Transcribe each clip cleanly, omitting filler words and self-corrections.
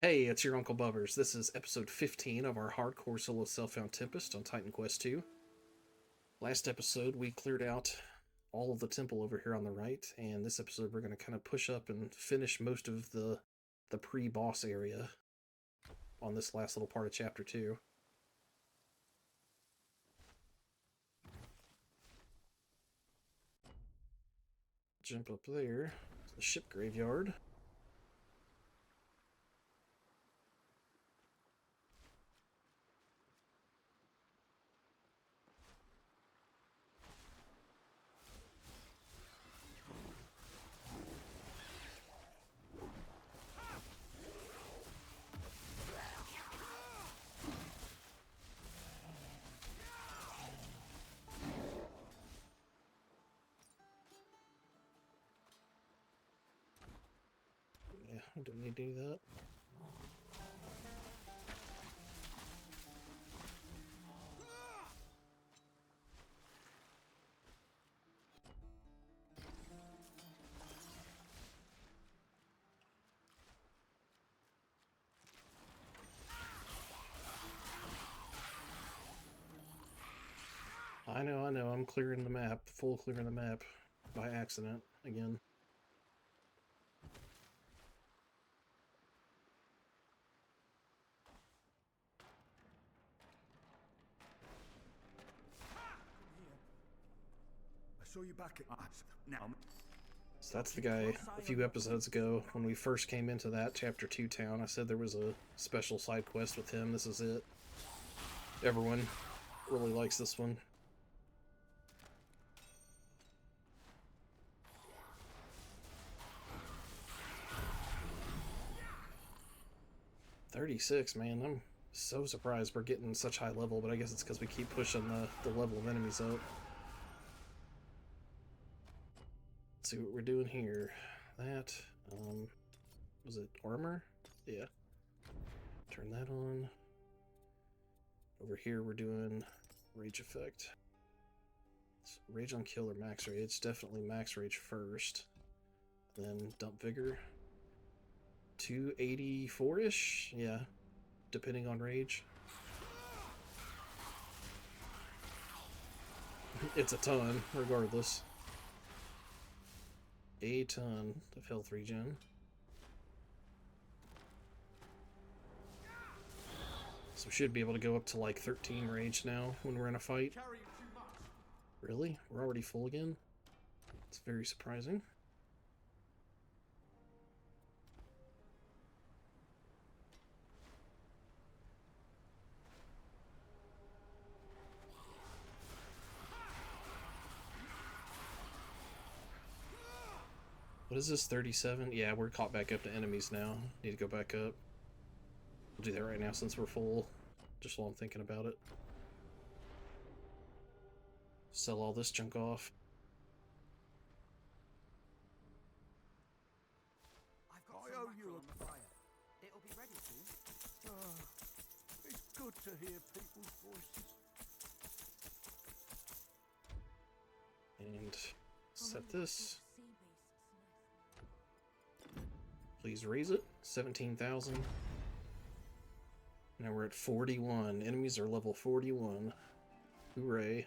Hey, it's your Uncle Bubbers. This is episode 15 of our hardcore solo self-found Tempest on Titan Quest 2. Last episode, we cleared out all of the temple over here on the right, and this episode we're going to kind of push up and finish most of the pre-boss area on this last little part of chapter 2. Jump up there. It's the ship graveyard. Yeah, I don't need to do that. I know, I'm clearing the map, full clearing the map by accident again. I saw you back at now. So that's the guy a few episodes ago when we first came into that chapter 2 town. I said there was a special side quest with him. This is it. Everyone really likes this one. $36, man. I'm so surprised we're getting such high level, but I guess it's because we keep pushing the level of enemies up. Let's see what we're doing here. That, was it armor? Yeah. Turn that on. Over here we're doing rage effect. It's rage on kill or max rage. Definitely max rage first. Then dump vigor. 284-ish? Yeah. Depending on rage. It's a ton, regardless. A ton of health regen. So we should be able to go up to like 13 rage now when we're in a fight. Really? We're already full again? It's very surprising. What is this, 37? Yeah, we're caught back up to enemies now. Need to go back up. We'll do that right now since we're full, just while I'm thinking about it. Sell all this junk off. I've got I owe you a fire. It'll be ready soon. It's good to hear people's voices. And set this. Please raise it. 17,000. Now we're at 41. Enemies are level 41. Hooray.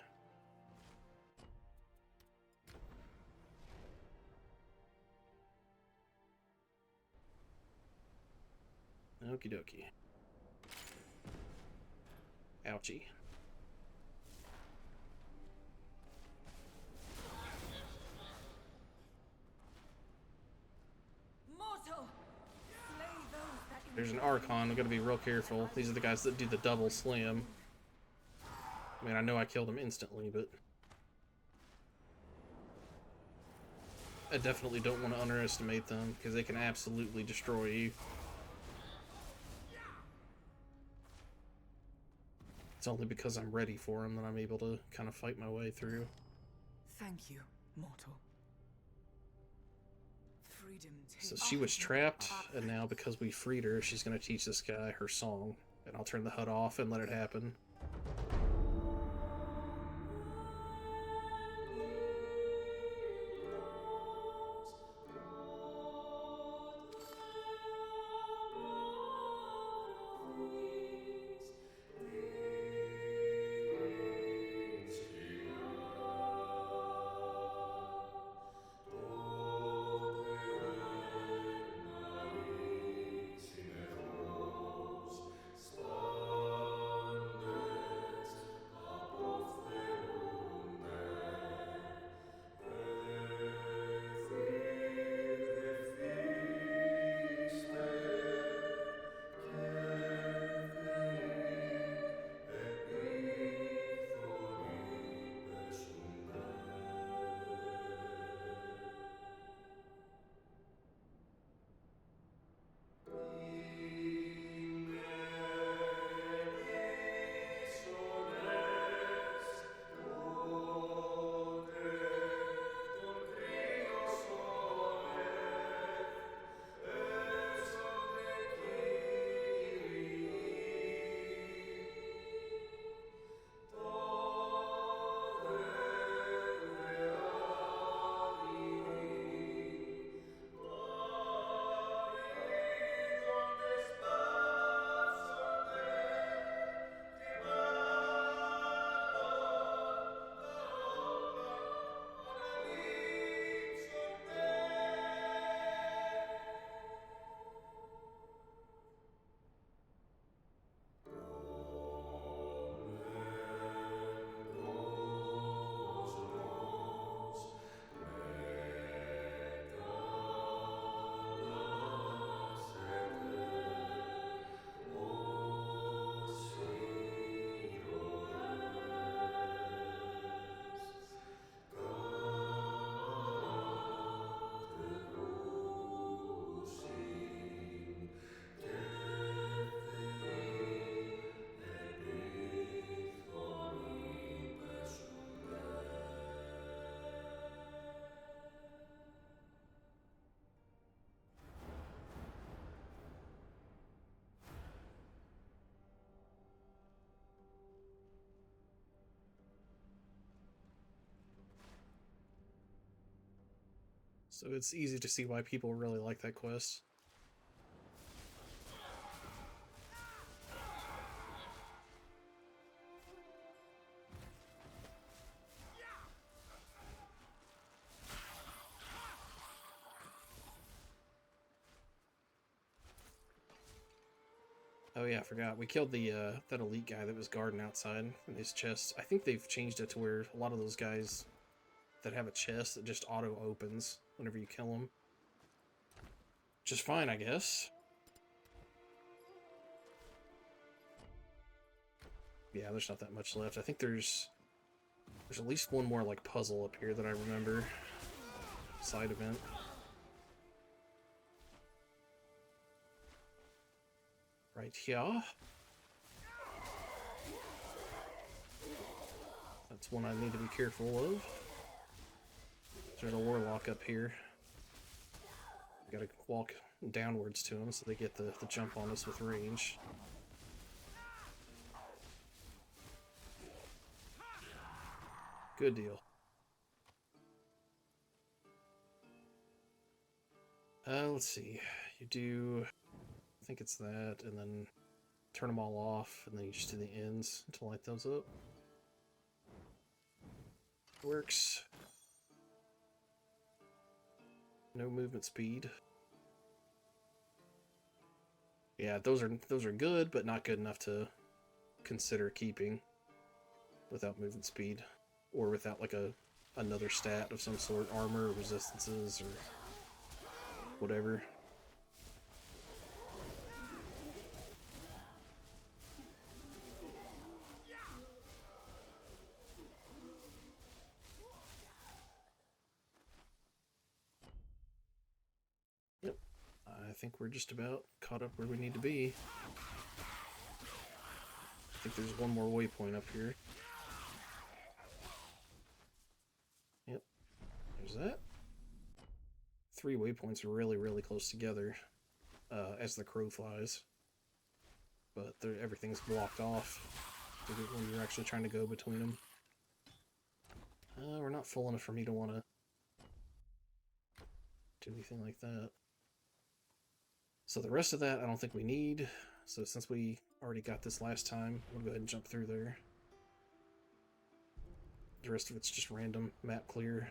Okie dokie. Ouchie. There's an Archon, we gotta be real careful. These are the guys that do the double slam. I mean, I know I killed him instantly, but I definitely don't want to underestimate them, because they can absolutely destroy you. It's only because I'm ready for them that I'm able to kind of fight my way through. Thank you, mortal. So she was trapped, and now because we freed her, she's going to teach this guy her song. And I'll turn the HUD off and let it happen. So it's easy to see why people really like that quest. Oh yeah, I forgot. We killed the that elite guy that was guarding outside in his chest. I think they've changed it to where a lot of those guys that have a chest that just auto opens whenever you kill them. Which is fine, I guess. Yeah, there's not that much left. I think there's at least one more like puzzle up here that I remember. Side event. Right here. That's one I need to be careful of. There's a warlock up here. Gotta walk downwards to them so they get the jump on us with range. Good deal. Let's see. You do... I think it's that, and then turn them all off, and then you just do the ends to light those up. Works. No movement speed. Yeah, those are good, but not good enough to consider keeping without movement speed, or without like another stat of some sort, armor, or resistances, or whatever. Yep, I think we're just about caught up where we need to be. I think there's one more waypoint up here. Yep, there's that. 3 waypoints are really, really close together as the crow flies. But everything's blocked off when you're actually trying to go between them. We're not full enough for me to want to do anything like that. So the rest of that I don't think we need. So since we already got this last time, we'll go ahead and jump through there. The rest of it's just random map clear.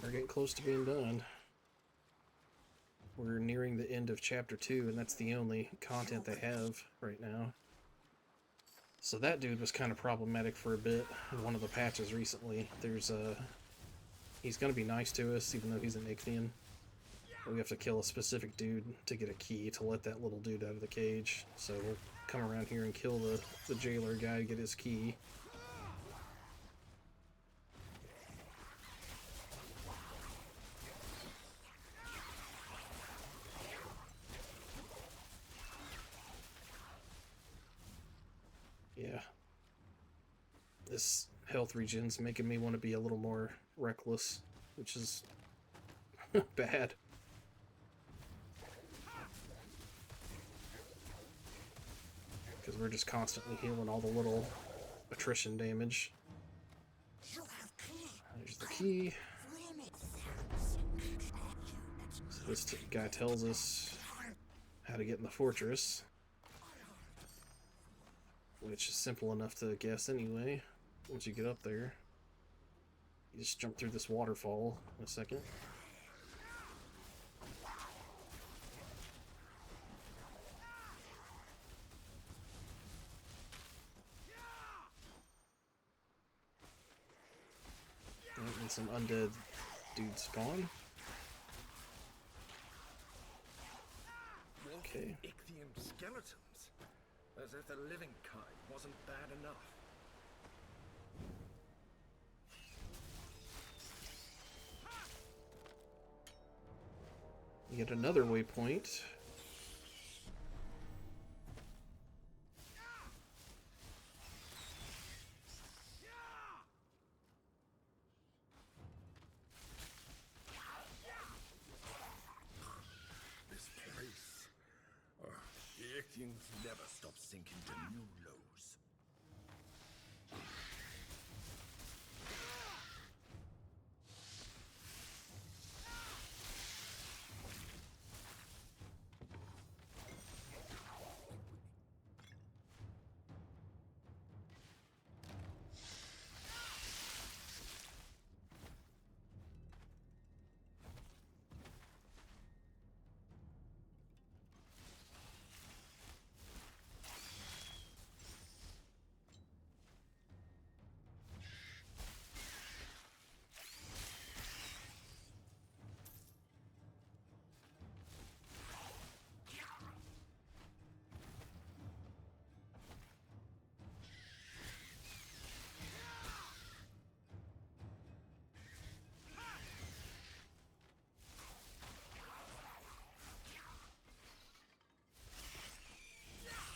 We're getting close to being done. We're nearing the end of chapter 2, and that's the only content they have right now. So that dude was kind of problematic for a bit in one of the patches recently. There's he's gonna be nice to us, even though he's an Ichthian. We have to kill a specific dude to get a key to let that little dude out of the cage. So we'll come around here and kill the jailer guy to get his key. Yeah. This health regen's making me want to be a little more reckless, which is bad. Because we're just constantly healing all the little attrition damage. There's the key. So this guy tells us how to get in the fortress, which is simple enough to guess anyway. Once you get up there, you just jump through this waterfall in a second. And some undead dudes spawn. Okay. Ichthian skeletons, as if the living kind wasn't bad enough. Yet another waypoint. never stop sinking to new lows.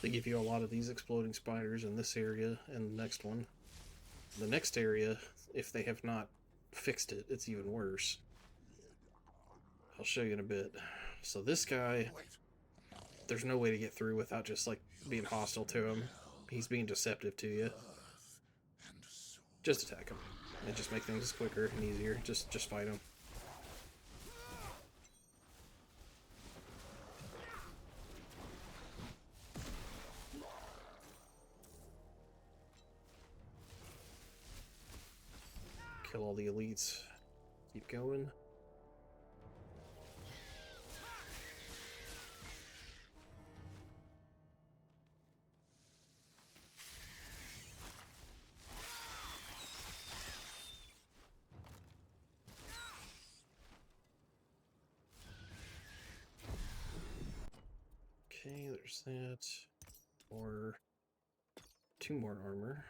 They give you a lot of these exploding spiders in this area and the next one. The next area, if they have not fixed it, it's even worse. I'll show you in a bit. So this guy, there's no way to get through without just like being hostile to him. He's being deceptive to you. Just attack him. And just make things quicker and easier. Just fight him. Kill all the elites. Keep going. Okay, there's that. Or 2 more armor.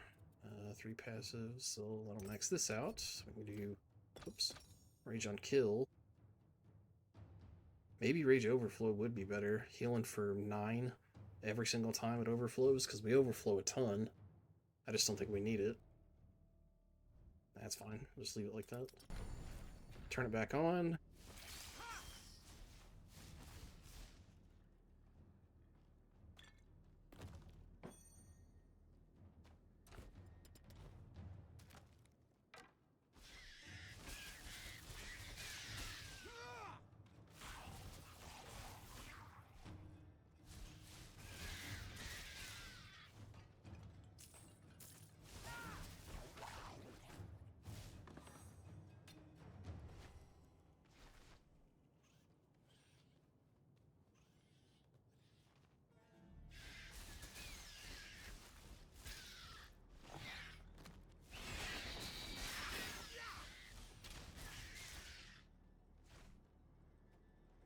3 passives, so that'll max this out. So we can do, oops, Rage on Kill. Maybe Rage Overflow would be better. Healing for 9 every single time it overflows, because we overflow a ton. I just don't think we need it. That's fine. Just leave it like that. Turn it back on.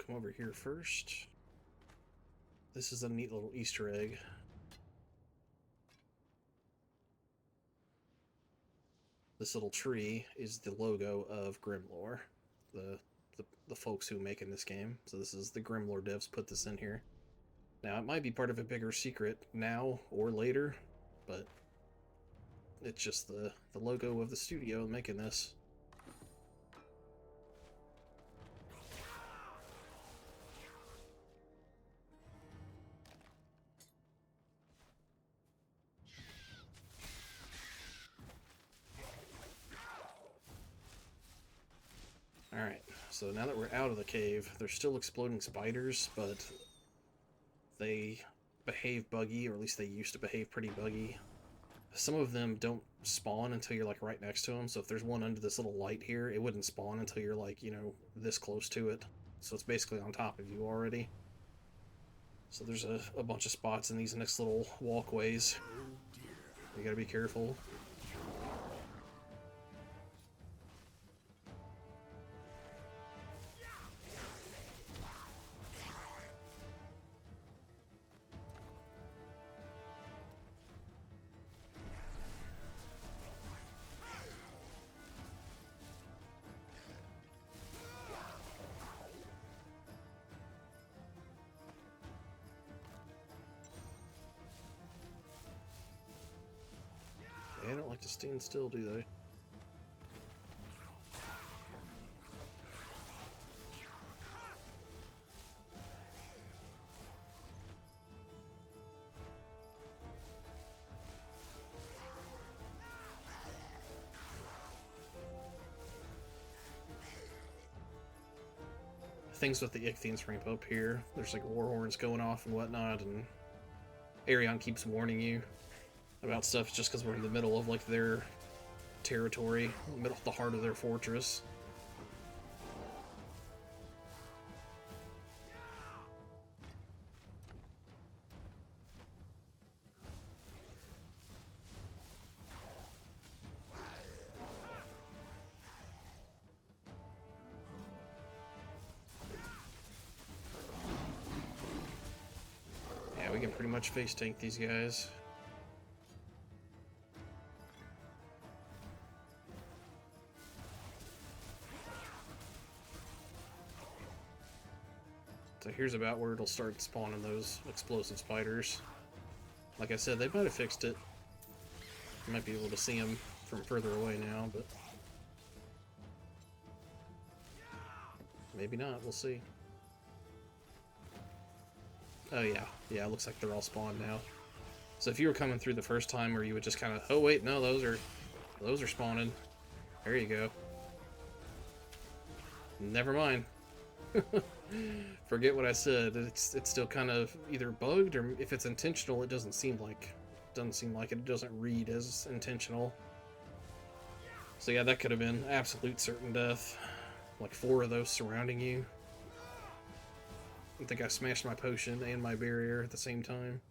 Come over here first. This is a neat little Easter egg. This little tree is the logo of Grimlore, the folks who make in this game. So this is the Grimlore devs put this in here. Now it might be part of a bigger secret now or later, but it's just the logo of the studio making this. Alright, so now that we're out of the cave, there's still exploding spiders, but they behave buggy, or at least they used to behave pretty buggy. Some of them don't spawn until you're like right next to them, so if there's one under this little light here, it wouldn't spawn until you're like, you know, this close to it. So it's basically on top of you already. So there's a bunch of spots in these next little walkways. You gotta be careful. They don't like to stand still, do they? things with the Ichthians ramp up here. There's like war horns going off and whatnot, and Arion keeps warning you about stuff just because we're in the middle of like their territory, the heart of their fortress. Yeah, we can pretty much face tank these guys. So here's about where it'll start spawning those explosive spiders. Like I said, they might have fixed it. You might be able to see them from further away now, but maybe not. We'll see. Oh yeah, yeah. It looks like they're all spawned now. So if you were coming through the first time, or you would just kind of, oh wait, no, those are spawning. There you go. Never mind. Forget what I said. It's still kind of either bugged, or if it's intentional, it doesn't seem like it doesn't read as intentional. So yeah, that could have been absolute certain death. Like 4 of those surrounding you. I think I smashed my potion and my barrier at the same time.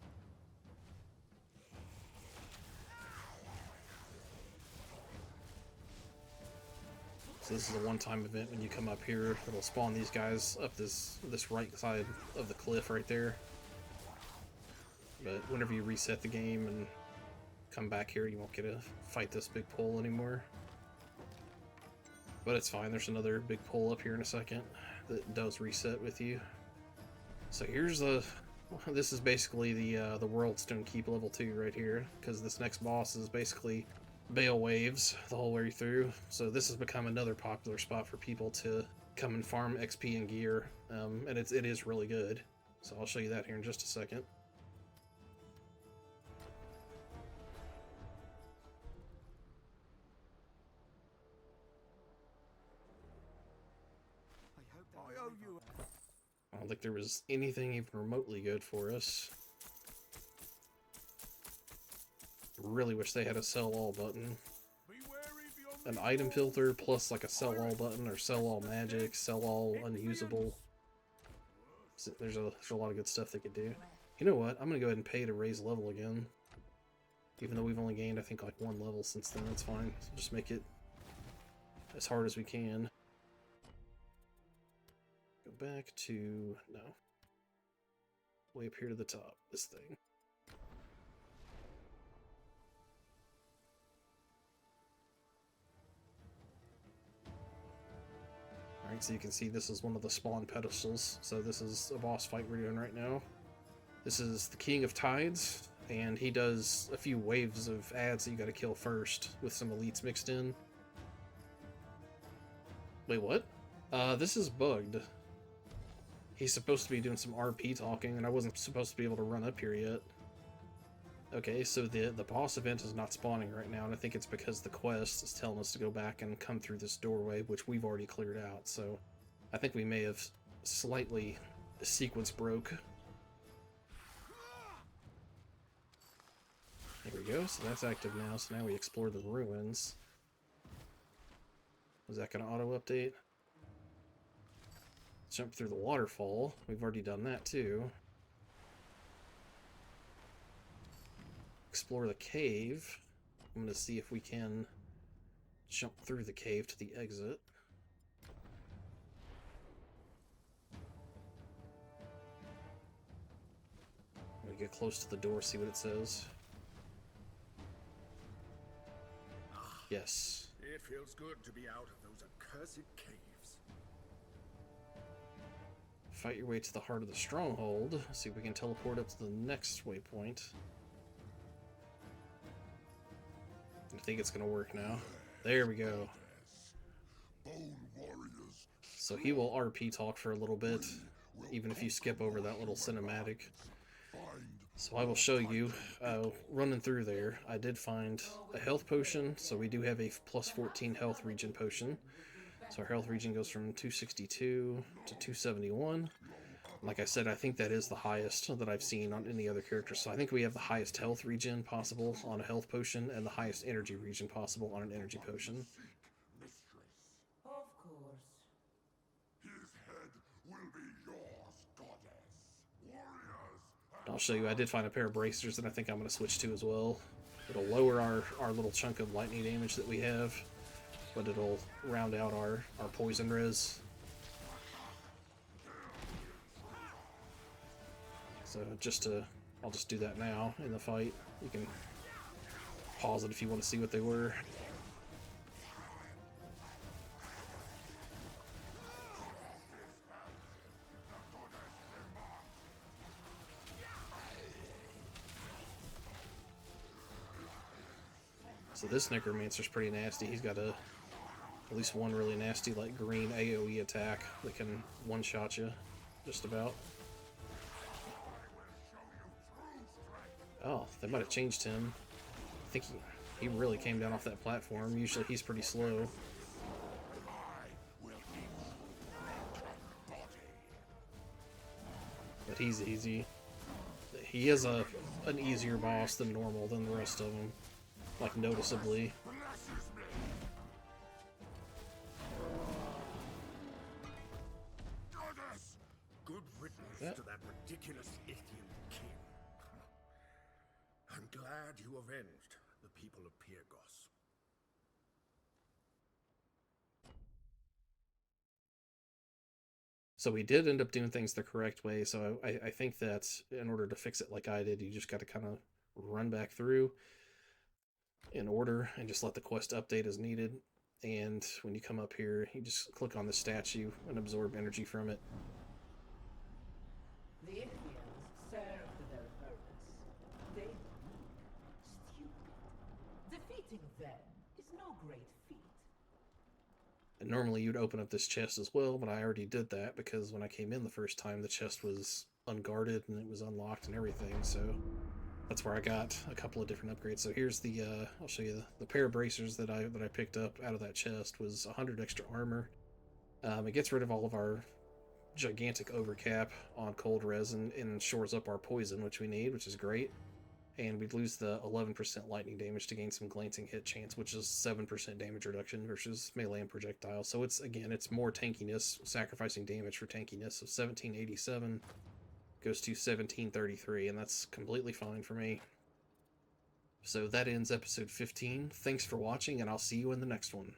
So this is a one-time event. When you come up here, it'll spawn these guys up this right side of the cliff right there. But whenever you reset the game and come back here, you won't get to fight this big pole anymore. But it's fine. There's another big pole up here in a second that does reset with you. So here's this is basically the World Stone Keep level 2 right here, because this next boss is basically Bale Waves the whole way through. So this has become another popular spot for people to come and farm XP and gear, and it is really good. So I'll show you that here in just a second. I don't think there was anything even remotely good for us. Really wish they had a sell all button. An item filter plus like a sell all button, or sell all magic, sell all unusable. So there's a lot of good stuff they could do. You know what? I'm gonna go ahead and pay to raise level again. Even though we've only gained, I think, like 1 level since then. That's fine. So just make it as hard as we can. Go back to, no. Way up here to the top, this thing. Alright, so you can see this is one of the spawn pedestals. So this is a boss fight we're doing right now. This is the King of Tides, and he does a few waves of ads that you gotta kill first, with some elites mixed in. Wait, what? This is bugged. He's supposed to be doing some RP talking, and I wasn't supposed to be able to run up here yet. Okay, so the boss event is not spawning right now, and I think it's because the quest is telling us to go back and come through this doorway, which we've already cleared out, so I think we may have slightly sequence broke. There we go, so that's active now, so now we explore the ruins. Was that going to auto-update? Jump through the waterfall. We've already done that too. Explore the cave. I'm going to see if we can jump through the cave to the exit. I'm going to get close to the door, see what it says. Yes. It feels good to be out of those accursed caves. Fight your way to the heart of the stronghold. See if we can teleport up to the next waypoint. I think it's gonna work now. There we go. So he will RP talk for a little bit, even if you skip over that little cinematic. So I will show you, running through there, I did find a health potion, so we do have a plus 14 health regen potion. So our health regen goes from 262 to 271. Like I said, I think that is the highest that I've seen on any other character. So I think we have the highest health regen possible on a health potion and the highest energy regen possible on an energy potion. Of course. His head will be yours, goddess. Warriors. I'll show you, I did find a pair of bracers that I think I'm going to switch to as well. It'll lower our little chunk of lightning damage that we have, but it'll round out our poison res. So I'll just do that now in the fight. You can pause it if you want to see what they were. So this Necromancer's pretty nasty. He's got at least one really nasty like green AoE attack that can one-shot you, just about. Oh, they might have changed him. I think he really came down off that platform. Usually he's pretty slow. But he's easy. He is an easier boss than normal than the rest of them. Like, noticeably. Good riddance to that ridiculous Ithian king. I'm glad you avenged the people of Pyrgos. So we did end up doing things the correct way, so I think that in order to fix it like I did, you just got to kind of run back through in order and just let the quest update as needed. And when you come up here, you just click on the statue and absorb energy from it. The Ithians served their purpose. They were stupid. Defeating them is no great feat. And normally you'd open up this chest as well, but I already did that because when I came in the first time, the chest was unguarded and it was unlocked and everything, so that's where I got a couple of different upgrades. So here's the, I'll show you the pair of bracers that I picked up out of that chest was 100 extra armor. It gets rid of all of our gigantic overcap on cold res and shores up our poison, which we need, which is great. And we'd lose the 11% lightning damage to gain some glancing hit chance, which is 7% damage reduction versus melee and projectile. So it's, again, it's more tankiness, sacrificing damage for tankiness. So 1787 goes to 1733, and that's completely fine for me. So that ends episode 15. Thanks for watching, and I'll see you in the next one.